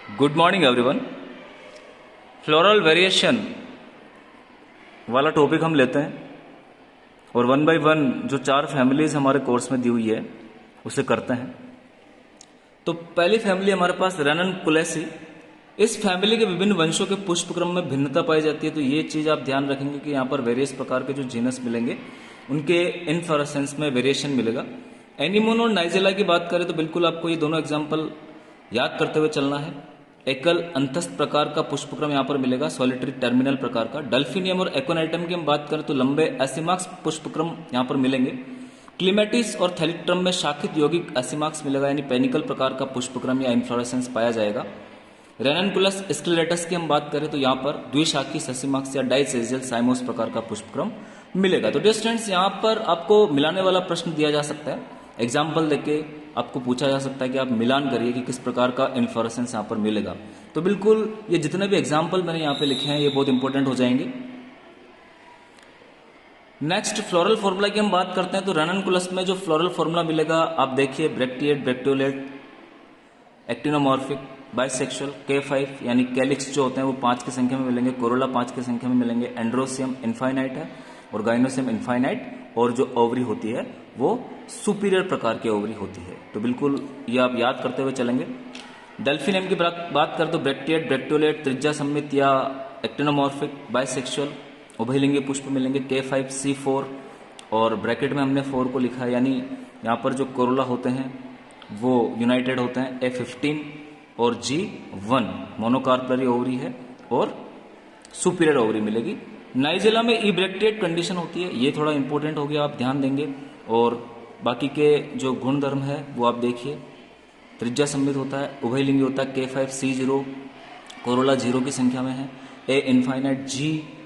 Good morning everyone. Floral variation वाला topic हम लेते हैं और वन बाय वन जो 4 फैमिलीज हमारे कोर्स में दी हुई है उसे करते हैं। तो पहली फैमिली हमारे पास रेननकुलेसी। इस फैमिली के विभिन्न वंशों के पुष्प क्रम में भिन्नता पाई जाती है। तो ये चीज आप ध्यान रखेंगे कि यहाँ पर वेरियस प्रकार के जो जीनस मिलेंगे उनके इनफ्लोरेसेंस में वेरिएशन मिलेगा। एनीमोन और नाइजेला की बात करें तो बिल्कुल आपको ये दोनों एग्जाम्पल याद करते हुए चलना है। एकल अंतस्थ प्रकार का पुष्पक्रम यहाँ पर मिलेगा, सॉलिटरी टर्मिनल प्रकार का। डल्फिनियम और एकोनाइटम की हम बात करें तो लंबे एसिमाक्स पुष्पक्रम यहाँ पर मिलेंगे। क्लीमेटिस और थैलिट्रम में शाखित यौगिक एसिमाक्स मिलेगा, यानी पेनिकल प्रकार का पुष्पक्रम या इन्फ्लोरेसेंस पाया जाएगा। रेननकुलस स्क्लेरेटस की हम बात करें तो यहाँ पर द्विशाखी सेसिमाक्स या डाइसेजियल साइमोस प्रकार का पुष्पक्रम मिलेगा। तो डियर स्टूडेंट्स, यहाँ पर आपको मिलाने वाला प्रश्न दिया जा सकता है, एग्जाम्पल देके आपको पूछा जा सकता है कि आप मिलान करिए कि किस प्रकार का इन्फ्लोरेसेंस यहाँ पर मिलेगा। तो बिल्कुल ये जितने भी एग्जाम्पल मैंने यहाँ पे लिखे हैं ये बहुत इंपॉर्टेंट हो जाएंगे। नेक्स्ट फ्लोरल फॉर्मूला की हम बात करते हैं तो रेननकुलस में जो फ्लोरल फॉर्मूला मिलेगा आप देखिए, ब्रैक्टिएट, ब्रैक्टियोलेट, एक्टिनोमॉर्फिक, बाइसेक्सुअल, K5 यानी कैलिक्स जो होते हैं वो 5 की संख्या में मिलेंगे, कोरोला 5 की संख्या में मिलेंगे, एंड्रोसियम इनफाइनाइट है और गाइनोसियम इनफाइनाइट, और जो ओवरी होती है वो सुपीरियर प्रकार की ओवरी होती है। तो बिल्कुल ये आप याद करते हुए चलेंगे। डेल्फिनियम की बात करें तो ब्रैक्टिएट, ब्रैक्टियोलेट, त्रिज्या सम्मित या एक्टिनोमॉर्फिक, बाइसेक्सुअल, उभयलिंगी पुष्प मिलेंगे, K5, C4 और ब्रैकेट में हमने 4 को लिखा है, यानी यहाँ पर जो कोरोला होते हैं वो यूनाइटेड होते हैं, A15 और G1 मोनोकार्पलरी ओवरी है और सुपीरियर ओवरी मिलेगी। नाइजेला में इब्रेक्टिएट कंडीशन होती है, ये थोड़ा इंपॉर्टेंट हो गया, आप ध्यान देंगे। और बाकी के जो गुण धर्म है वो आप देखिए, त्रिज्या सम्मित होता है, उभयलिंगी होता है, K5, C0, कोरोला 0 की संख्या में है, A इनफाइनाइट, G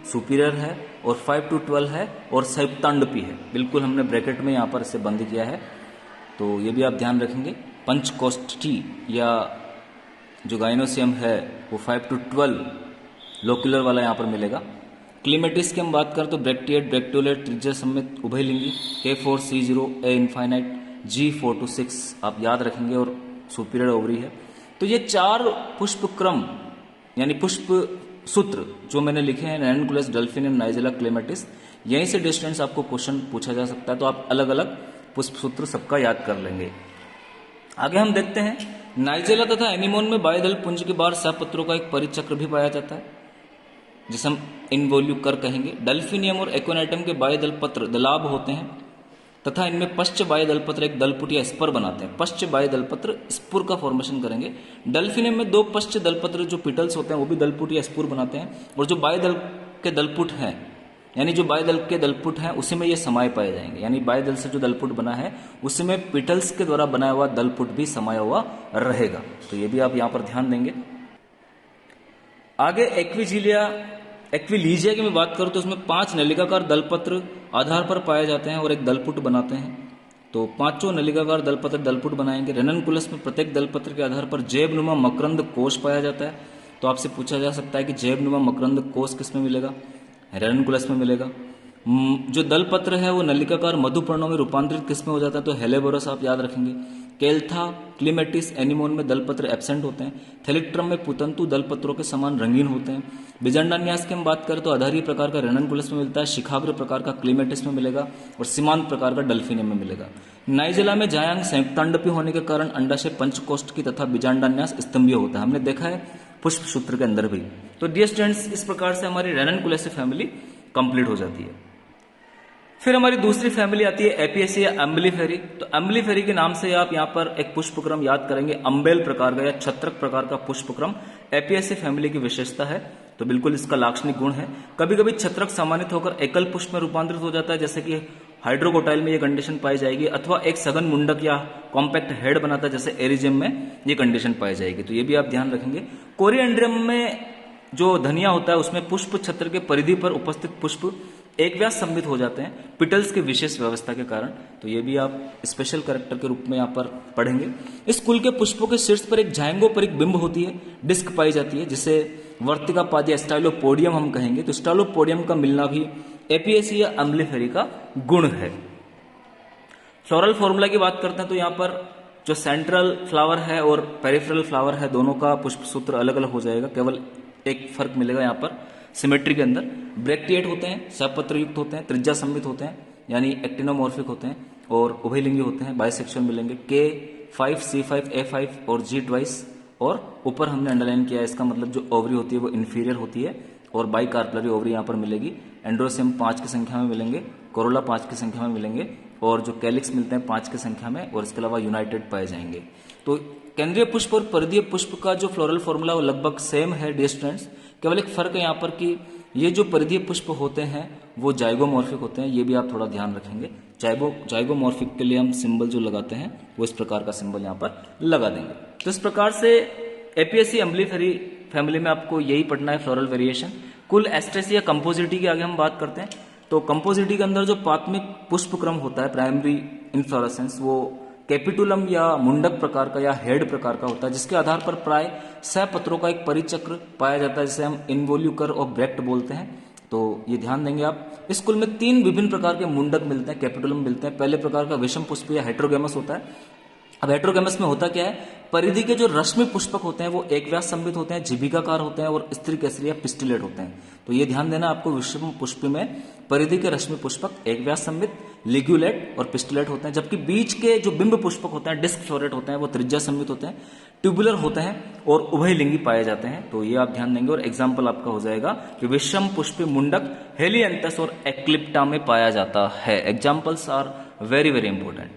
सुपीरियर है और 5 to 12 है और संयुक्तांडपी है। बिल्कुल हमने ब्रैकेट में यहाँ पर इसे बंद किया है, तो ये भी आप ध्यान रखेंगे। पंचकोष्ठी या जो गाइनोसियम है वो 5 to 12 लोक्यूलर वाला यहाँ पर मिलेगा। क्लीमेटिस की हम बात करें तो ब्रैक्टिएट, ब्रैक्टियोलेट, त्रिज्या सम्मित, उभयलिंगी, K4, C0, A infinite, G4 to 6 आप याद रखेंगे और सुपीरियर ओवरी है। तो ये 4 पुष्पक्रम यानी पुष्प सूत्र जो मैंने लिखे हैं, रेननकुलस, डेल्फिनियम, नाइजेला, क्लेमेटिस, यहीं से डिस्टेंस आपको क्वेश्चन पूछा जा सकता है। तो आप अलग अलग पुष्प सूत्र सबका याद कर लेंगे। आगे हम देखते हैं, नाइजेला तथा एनीमोन में बाह्यदल पुंज के बाहर सहपत्रों का एक परिचक्र भी पाया जाता है जिसे हम इनवोल्यूकर कहेंगे। डेल्फिनियम और एकोनाइटम के बाह्य दल पत्र दलाभ होते हैं तथा इनमें पश्च बाह्य दल पत्र एक दलपुट या स्पर बनाते हैं। पश्च बाह्य दल पत्र स्पुर का फॉर्मेशन करेंगे। डेल्फिनियम में 2 पश्च दल पत्र जो पिटल्स होते हैं वो भी दलपुट या स्पुर बनाते हैं, और जो बाह्य दल के दलपुट हैं यानी जो बाह्य दल के दलपुट हैं उसी में ये समाये पाए जाएंगे, यानी बाह्य दल से जो दलपुट बना है उसी में पिटल्स के द्वारा बनाया हुआ दलपुट भी समाया हुआ रहेगा। तो ये भी आप यहाँ पर ध्यान देंगे। आगे एक्विलीजिया की मैं बात करूं तो उसमें 5 नलिकाकार दलपत्र आधार पर पाए जाते हैं और एक दलपुट बनाते हैं। तो 5 नलिकाकार दलपत्र दलपुट बनाएंगे। रेननकुलस में प्रत्येक दलपत्र के आधार पर जैवनुमा मकरंद कोश पाया जाता है। तो आपसे पूछा जा सकता है कि जैवनुमा मकरंद कोश किस में मिलेगा? रेननकुलस में मिलेगा। जो दलपत्र है वो नलिकाकार मधुपर्णों में रूपांतरित किस में हो जाता है? तो हेलेबोरस आप याद रखेंगे। केल्था, क्लीमेटिस, एनीमोन में दलपत्र एब्सेंट होते हैं। थैलिट्रम में पुतंतु दलपत्रों के समान रंगीन होते हैं। बिजांडान्यास की हम बात करें तो आधारीय प्रकार का रेननकुलस में मिलता है, शिखाग्र प्रकार का क्लीमेटिस में मिलेगा और सीमांत प्रकार का डेल्फिनियम में मिलेगा। नाइजेला में जायांग संयुक्तांडपी होने के कारण अंडाशय पंचकोष्ठ की तथा बिजांडान्यास स्तंभीय होता है, हमने देखा है पुष्प सूत्र के अंदर भी। तो डियर स्टूडेंट्स, इस प्रकार से हमारी रेननकुलेसी फैमिली कंप्लीट हो जाती है। फिर हमारी दूसरी फैमिली आती है एपियसी या अम्बलीफेरी। तो अम्बलीफेरी के नाम से आप यहाँ पर एक पुष्पक्रम याद करेंगे, अम्बेल प्रकार का या छत्रक प्रकार का पुष्पक्रम एपियसी फैमिली की विशेषता है। तो बिल्कुल इसका लाक्षणिक गुण है। कभी कभी छत्रक सामान्यत होकर एकल पुष्प में रूपांतरित हो जाता है, जैसे कि हाइड्रोकोटाइल में ये कंडीशन पाई जाएगी, अथवा एक सघन मुंडक या कॉम्पैक्ट हेड बनाता है जैसे एरिजियम में ये कंडीशन पाई जाएगी। तो ये भी आप ध्यान रखेंगे। कोरिएंड्रियम में जो धनिया होता है उसमें पुष्प छत्र के परिधि पर उपस्थित पुष्प एक व्यास सम्मित हो जाते हैं पिटल्स के विशेष व्यवस्था के कारण। तो ये भी आप स्पेशल कैरेक्टर के रूप में यहाँ पर पढ़ेंगे। इस कुल के पुष्पों के शीर्ष पर एक जाइंगोपरिक बिंब होती है, डिस्क पाई जाती है, जिसे वर्तिका पाद या स्टाइलोपोडियम हम कहेंगे। तो स्टाइलोपोडियम का मिलना भी एपियसी या अम्बलीफेरी का गुण है। फ्लोरल फॉर्मूला की बात करते हैं तो यहाँ पर जो सेंट्रल फ्लावर है और पेरिफेरल फ्लावर है दोनों का पुष्प सूत्र अलग अलग हो जाएगा, केवल एक फर्क मिलेगा यहाँ पर सिमेट्री के अंदर। ब्रैक्टिएट होते हैं, सपत्र युक्त होते हैं, त्रिज्या सममित होते हैं यानी एक्टिनोमॉर्फिक होते हैं, और उभयलिंगी होते हैं, बाइसेक्सुअल मिलेंगे। K5, C5, A5 और G ट्वाइस, और ऊपर हमने अंडरलाइन किया है, इसका मतलब जो ओवरी होती है वो इन्फीरियर होती है, और बाई कार्पलरी ओवरी यहाँ पर मिलेगी। एंड्रोसियम 5 की संख्या में मिलेंगे, कोरोला 5 की संख्या में मिलेंगे, और जो कैलिक्स मिलते हैं 5 की संख्या में, और इसके अलावा यूनाइटेड पाए जाएंगे। तो केंद्रीय पुष्प और परिधीय पुष्प का जो फ्लोरल फॉर्मूला वो लगभग सेम है डियर स्टूडेंट्स। केवल एक फर्क है यहाँ पर कि ये जो परिधीय पुष्प होते हैं वो जाइगोमॉर्फिक होते हैं, ये भी आप थोड़ा ध्यान रखेंगे। जाइगोमॉर्फिक के लिए हम सिंबल जो लगाते हैं वो इस प्रकार का सिंबल यहाँ पर लगा देंगे। तो इस प्रकार से एपीएससी अम्बलीफेरी फैमिली में आपको यही पढ़ना है, फ्लोरल वेरिएशन। कुल एस्ट्रेसी या कंपोजिटी की आगे हम बात करते हैं। तो कंपोजिटी के अंदर जो प्राथमिक पुष्प क्रम होता है, प्राइमरी इन्फ्लोरेसेंस, वो कैपिटुलम या मुंडक प्रकार का या हेड प्रकार का होता है, जिसके आधार पर प्राय 6 पत्रों का एक परिचक्र पाया जाता है, जिसे हम इन्वोल्यूकर और ब्रैक्ट बोलते हैं। तो ये ध्यान देंगे आप। इस कुल में 3 विभिन्न प्रकार के मुंडक मिलते हैं, कैपिटुलम मिलते हैं। पहले प्रकार का विषम पुष्प या हेटेरोगेमस होता है। अब हेटेरोगेमस में होता क्या है, परिधि के जो रश्मि पुष्पक होते हैं वो एक व्यास संबित होते हैं, जीविकाकार होते हैं, और स्त्री केसरी या पिस्टिलेट होते हैं। तो ये ध्यान देना आपको, विषम पुष्प में परिधि के रश्मि पुष्पक एक व्यास संबित, लिग्यूलेट और पिस्टिलेट होते हैं, जबकि बीच के जो बिंब पुष्पक होते हैं, डिस्क फ्लोरेट होते हैं, वो त्रिज्या संबित होते हैं, ट्यूबुलर होते हैं और उभयलिंगी पाए जाते हैं। तो ये आप ध्यान देंगे, और एग्जाम्पल आपका हो जाएगा कि विषम पुष्पी मुंडक हेलियंथस और एक्लिप्टा में पाया जाता है। Examples are very very important.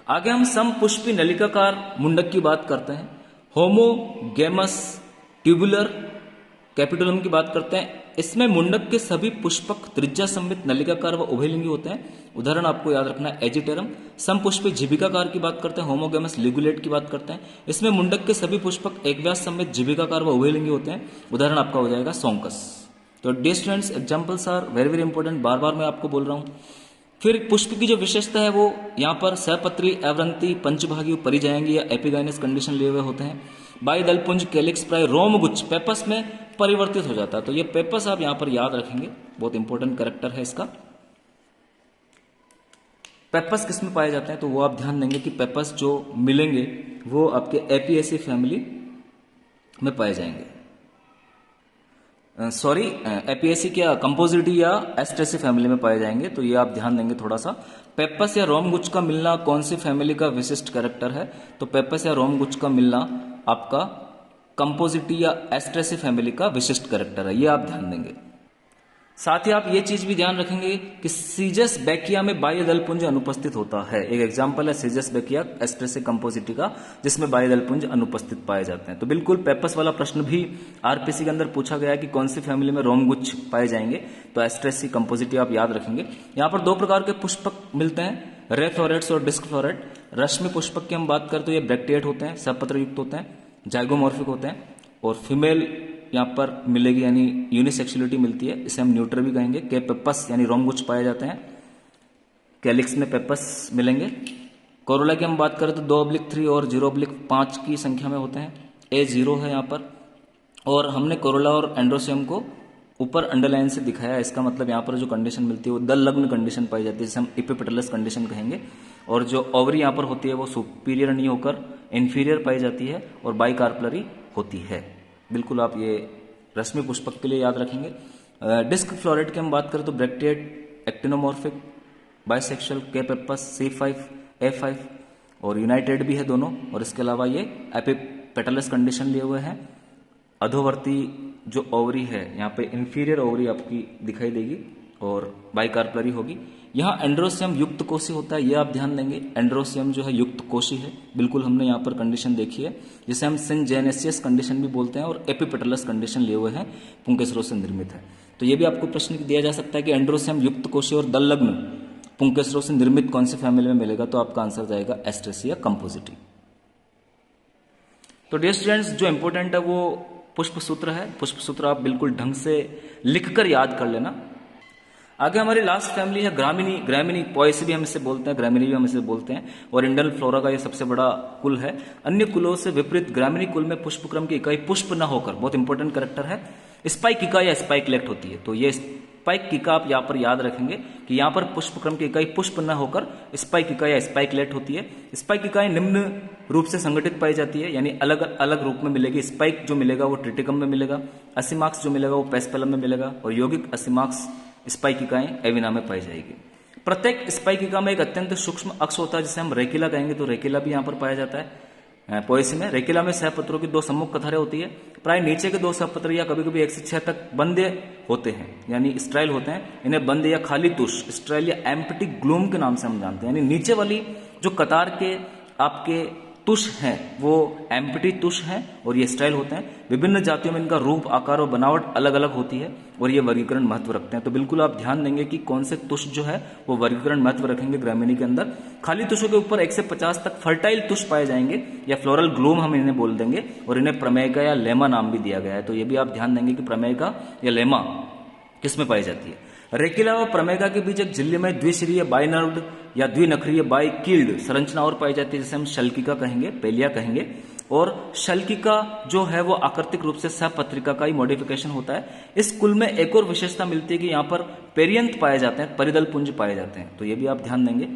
आगे हम समपुष्पी नलिकाकार मुंडक की बात करते हैं। होमोगेमस ट्यूबुलर कैपिटुलम की बात करते हैं। इसमें मुंडक के सभी पुष्पक त्रिज्या संबित, नलिकाकार व उभयलिंगी होते हैं। उदाहरण आपको याद रखना है एजिटेरम। समपुष्पी जीविकाकार की बात करते हैं, होमोगेमस लिगुलेट की बात करते हैं। इसमें मुंडक के सभी पुष्पक एक व्यास संबित, जीविकाकार व उभयलिंगी होते हैं। उदाहरण आपका हो जाएगा सोंकस। तो dear students, examples are very very important, बार बार मैं आपको बोल रहा हूं। फिर पुष्प की जो विशेषता है वो यहाँ पर सहपत्री, अवरंती, पंचभागी, परिजायंगी या एपिगाइनस कंडीशन लिए हुए होते हैं। बाईदलपुंज, कैलिक्स प्राय रोमगुच्छ पेपस में परिवर्तित हो जाता है। तो ये पेपस आप यहाँ पर याद रखेंगे, बहुत इंपॉर्टेंट कैरेक्टर है इसका। पेपस किस में पाए जाते हैं तो वो आप ध्यान देंगे कि पेपस जो मिलेंगे वो आपके एपीएसी फैमिली में पाए जाएंगे। एपीएसी क्या, कंपोजिटी या एस्ट्रेसी फैमिली में पाए जाएंगे। तो ये आप ध्यान देंगे थोड़ा सा। पेपस या रोमगुच्छ का मिलना कौन सी फैमिली का विशिष्ट कैरेक्टर है, तो पेपस या रोमगुच्छ का मिलना आपका कंपोजिटी या एस्ट्रेसी फैमिली का विशिष्ट कैरेक्टर है, ये आप ध्यान देंगे। साथ ही आप ये चीज भी ध्यान रखेंगे कि सीजस बैकिया में बाह्य दलपुंज अनुपस्थित होता है। एक एग्जांपल है सीजस बैकिया एस्ट्रेसी कंपोजिटी का, जिसमें बाह्य दलपुंज अनुपस्थित पाए जाते हैं। तो बिल्कुल पेपस वाला प्रश्न भी आरपीसी के अंदर पूछा गया है कि कौन सी फैमिली में रोमगुच्छ पाए जाएंगे, तो एस्ट्रेसी कंपोजिटी आप याद रखेंगे। यहाँ पर 2 प्रकार के पुष्पक मिलते हैं, रे फ्लोरेट्स और डिस्क फ्लोरेट। रश्मि पुष्पक की हम बात करें तो ये ब्रैक्टिएट होते हैं, सपत्र युक्त होते हैं, जाइगोमॉर्फिक होते हैं, और फीमेल यहाँ पर मिलेगी यानी यूनिसेक्सुअलिटी मिलती है, इसे हम न्यूट्रल भी कहेंगे। के पेपस यानी रोमगुच्छ पाए जाते हैं, कैलिक्स में पेपस मिलेंगे। कोरोला की हम बात करें तो 2/3 और 0/5 की संख्या में होते हैं। A0 है यहाँ पर, और हमने कोरोला और एंड्रोसियम को ऊपर अंडरलाइन से दिखाया। इसका मतलब यहाँ पर जो कंडीशन मिलती है वो दल लग्न कंडीशन पाई जाती है, जिसे हम इपिपेटलस कंडीशन कहेंगे। और जो ओवरी यहाँ पर होती है वो सुपीरियर नहीं होकर इन्फीरियर पाई जाती है और बाई कार्पलरी होती है। बिल्कुल आप ये रश्मि पुष्पक के लिए याद रखेंगे। डिस्क फ्लोरेट की हम बात करें तो ब्रैक्टिएट, एक्टिनोमॉर्फिक, बाइसेक्सुअल, के पेपस, C5, A5 और यूनाइटेड भी है दोनों। और इसके अलावा ये एपिपेटलस कंडीशन लिए हुए हैं। अधोवर्ती जो ओवरी है यहाँ पे इंफीरियर ओवरी आपकी दिखाई देगी और बाइकार्पलरी होगी। यहाँ एंड्रोसियम युक्त कोशी होता है, ये आप ध्यान देंगे। एंड्रोसियम जो है युक्त कोशी है, बिल्कुल हमने यहाँ पर कंडीशन देखी है, जिसे हम सिनजेनेसियस कंडीशन भी बोलते हैं। और एपिपेटलस कंडीशन लिए हुए हैं, पुंकेसरों से निर्मित है। तो ये भी आपको प्रश्न दिया जा सकता है कि एंड्रोसियम युक्त कोशी और दल लग्न पुंकेसरों से निर्मित कौन सी फैमिली में मिलेगा, तो आपका आंसर जाएगा एस्ट्रेसी या कंपोजिटी। तो डियर स्टूडेंट्स, जो इंपॉर्टेंट है वो पुष्प सूत्र है। पुष्प सूत्र आप बिल्कुल ढंग से लिखकर याद कर लेना। आगे हमारी लास्ट फैमिली है ग्रामिनी। ग्रामिनी पॉयसी भी हम इसे बोलते हैं, ग्रामिनी भी हम इसे बोलते हैं, और इंडल फ्लोरा का ये सबसे बड़ा कुल है। अन्य कुलों से विपरीत ग्रामिनी कुल में पुष्पक्रम की इकाई पुष्प न होकर, बहुत इंपॉर्टेंट कैरेक्टर है, स्पाइक इकाई या स्पाइकलेट होती है। तो ये स्पाइक कीका आप यहाँ पर याद रखेंगे कि यहाँ पर पुष्पक्रम की इकाई पुष्प न होकर स्पाइक इकाई या स्पाइकलेट होती है। स्पाइक इकाई निम्न रूप से संगठित पाई जाती है, यानी अलग अलग रूप में मिलेगी। स्पाइक जो मिलेगा वो ट्रिटिकम में मिलेगा, असीमाक्स जो मिलेगा वो पेस्पेलम में मिलेगा, और यौगिक असीमाक्स स्पाइक इकाई एविना में पाई जाएगी। प्रत्येक स्पाइक इका में एक अत्यंत सूक्ष्म अक्ष होता है जिसे हम रेकिला कहेंगे, तो रेकिला भी यहाँ पर पाया जाता है। पोएसी में रेकिला में सहपत्रों की 2 सम्मुख कथारें होती है। प्राय नीचे के 2 सहपत्र या कभी कभी 1 से 6 तक बंद होते हैं, यानी स्ट्राइल होते हैं। इन्हें बंद या खाली तुष, स्ट्राइल या एम्प्टी ग्लूम के नाम से हम जानते हैं। यानी नीचे वाली जो कतार के आपके तुष हैं वो एम्प्टी तुष हैं और ये स्टाइल होते हैं। विभिन्न जातियों में इनका रूप, आकार और बनावट अलग अलग होती है और ये वर्गीकरण महत्व रखते हैं। तो बिल्कुल आप ध्यान देंगे कि कौन से तुष जो है वो वर्गीकरण महत्व रखेंगे ग्रामीणी के अंदर। खाली तुषों के ऊपर 1 से 50 तक फर्टाइल तुष पाए जाएंगे या फ्लोरल ग्लूम हम इन्हें बोल देंगे, और इन्हें प्रमेयिका या लेमा नाम भी दिया गया है। तो ये भी आप ध्यान देंगे कि प्रमेयिका या लेमा किसमें पाई जाती है। रेकिला व प्रमेगा के बीच एक झिल्ली में द्विशिरीय बाइनर्व्ड या द्विनखरीय बाइकील्ड संरचना और पाई जाती है, जिसे हम शल्किका कहेंगे, पेलिया कहेंगे। और शल्किका जो है वो आकृतिक रूप से सहपत्रिका का ही मॉडिफिकेशन होता है। इस कुल में एक और विशेषता मिलती है कि यहाँ पर पेरियंत पाए जाते हैं, परिदल पुंज पाए जाते हैं, तो ये भी आप ध्यान देंगे।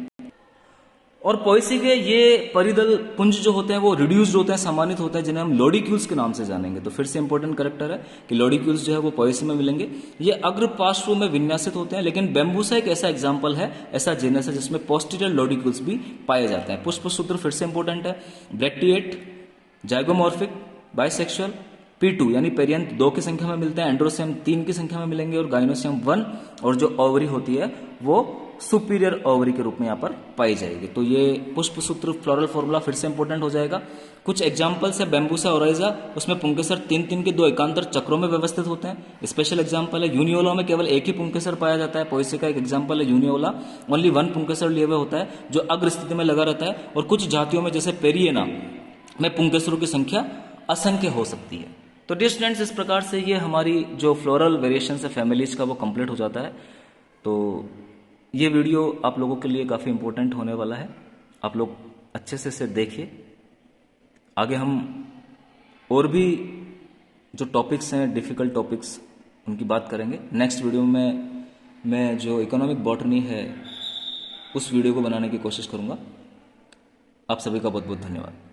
और पोएसी के ये परिदल पुंज जो होते हैं वो रिड्यूस्ड होते हैं, सम्मानित होते हैं, जिन्हें हम लोडिक्यूल्स के नाम से जानेंगे। तो फिर से इंपॉर्टेंट कैरेक्टर है कि लोडिक्यूल्स जो है वो पोएसी में मिलेंगे। ये अग्र पार्श्व में विन्यासित होते हैं, लेकिन बेम्बूसा एक ऐसा एग्जाम्पल है, ऐसा जीनस है जिसमें पोस्टीरियर लोडिक्यूल्स भी पाए जाते हैं। पुष्प सूत्र फिर से इंपॉर्टेंट है, ब्रैक्टिएट, जाइगोमॉर्फिक, बाइसेक्सुअल, P2 यानी पेरियंत 2 की संख्या में मिलते हैं, एंड्रोसियम 3 की संख्या में मिलेंगे और गाइनोसियम 1, और जो ओवरी होती है वो सुपीरियर ओवरी के रूप में यहाँ पर पाई जाएगी। तो ये पुष्प सूत्र फ्लोरल फॉर्मूला फिर से इंपॉर्टेंट हो जाएगा। कुछ एग्जांपल्स है बेम्बूसा ओराइजा, उसमें पुंकेसर 3-3 के 2 एकांतर चक्रों में व्यवस्थित होते हैं। स्पेशल एग्जांपल है यूनियोला में केवल एक ही पुंकेसर पाया जाता है। पोएसी का एक एग्जांपल है यूनियोला, ओनली 1 पुंकेसर लिए हुए होता है जो अग्र स्थिति में लगा रहता है। और कुछ जातियों में जैसे पेरियना में पुंकेसरों की संख्या असंख्य हो सकती है। तो डियर स्टूडेंट्स, इस प्रकार से ये हमारी जो फ्लोरल वेरिएशन है फैमिलीज का वो कंप्लीट हो जाता है। तो ये वीडियो आप लोगों के लिए काफ़ी इंपॉर्टेंट होने वाला है, आप लोग अच्छे से इसे देखिए। आगे हम और भी जो टॉपिक्स हैं, डिफ़िकल्ट टॉपिक्स, उनकी बात करेंगे। नेक्स्ट वीडियो में मैं जो इकोनॉमिक बॉटनी है उस वीडियो को बनाने की कोशिश करूँगा। आप सभी का बहुत बहुत धन्यवाद।